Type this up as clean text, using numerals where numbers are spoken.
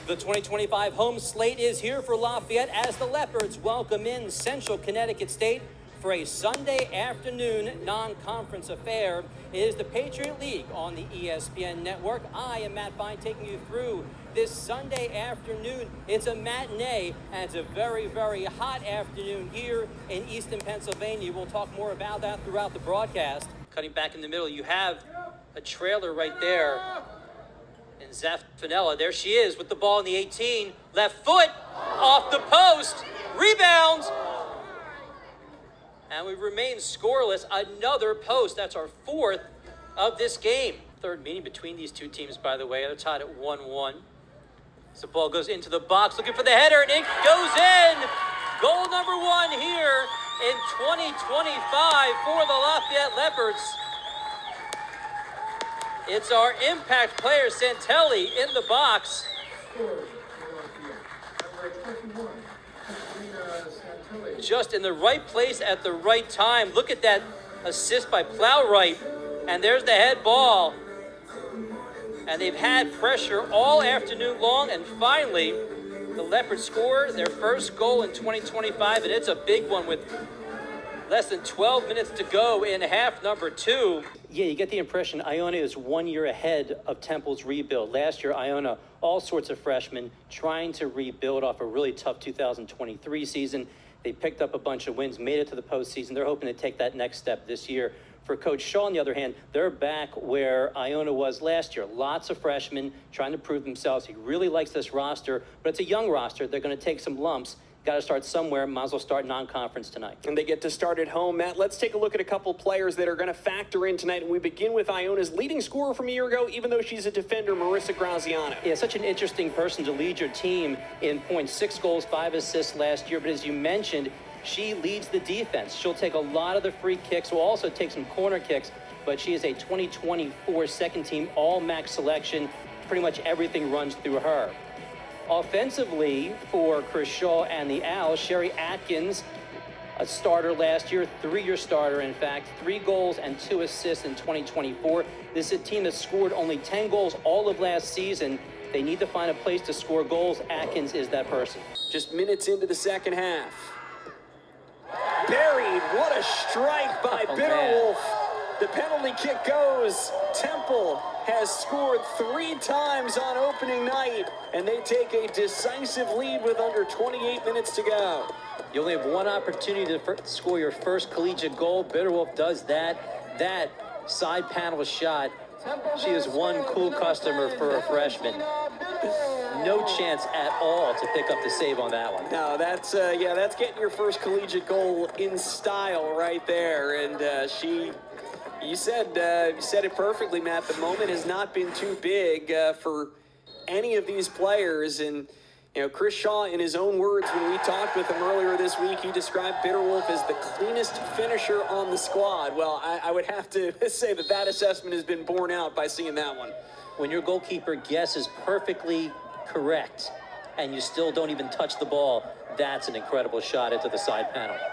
The 2025 home slate is here for Lafayette as the Leopards welcome in Central Connecticut State for a Sunday afternoon non-conference affair. It is the Patriot League on the ESPN network. I am Matt Fine taking you through this Sunday afternoon. It's a matinee and it's a very, very hot afternoon here in Easton, Pennsylvania. We'll talk more about that throughout the broadcast. Cutting back in the middle, you have a trailer right there. And Zaffanella, there she is with the ball in the 18. Left foot, off the post, rebounds. And we remain scoreless. Another post. That's our fourth of this game. Third meeting between these two teams, by the way. They're tied at 1-1. As the ball goes into the box, looking for the header, and it goes in. Goal number 1 here in 2025 for the Lafayette Leopards. It's our impact player, Santelli, in the box. Just in the right place at the right time. Look at that assist by Plowright. And there's the head ball. And they've had pressure all afternoon long. And finally, the Leopards score their first goal in 2025. And it's a big one with less than 12 minutes to go in half number 2. Yeah, you get the impression Iona is 1 year ahead of Temple's rebuild. Last year, Iona, all sorts of freshmen trying to rebuild off a really tough 2023 season. They picked up a bunch of wins, made it to the postseason. They're hoping to take that next step this year. For Coach Shaw, on the other hand, they're back where Iona was last year. Lots of freshmen trying to prove themselves. He really likes this roster, but it's a young roster. They're going to take some lumps. Got to start somewhere. Might as well start non-conference tonight. And they get to start at home. Matt, let's take a look at a couple players that are going to factor in tonight. And we begin with Iona's leading scorer from a year ago, even though she's a defender, Marissa Graziano. Yeah, such an interesting person to lead your team in points. 6 goals, 5 assists last year. But as you mentioned, she leads the defense. She'll take a lot of the free kicks. Will also take some corner kicks. But she is a 2024 second-team All-MAC selection. Pretty much everything runs through her. Offensively, for Chris Shaw and the Owls, Sherry Atkins, a starter last year, 3-year starter, in fact, 3 goals and 2 assists in 2024. This is a team that scored only 10 goals all of last season. They need to find a place to score goals. Atkins is that person. Just minutes into the second half. Buried. What a strike by Bitterwolf. The penalty kick goes. Temple has scored 3 times on opening night, and they take a decisive lead with under 28 minutes to go. You only have one opportunity to score your first collegiate goal. Bitterwolf does that. That side panel shot. She is one cool customer for a freshman. No chance at all to pick up the save on that one. No, that's that's getting your first collegiate goal in style right there, and You said it perfectly, Matt. The moment has not been too big for any of these players. And, you know, Chris Shaw, in his own words, when we talked with him earlier this week, he described Bitterwolf as the cleanest finisher on the squad. Well, I would have to say that assessment has been borne out by seeing that one. When your goalkeeper guesses perfectly correct and you still don't even touch the ball, that's an incredible shot into the side panel.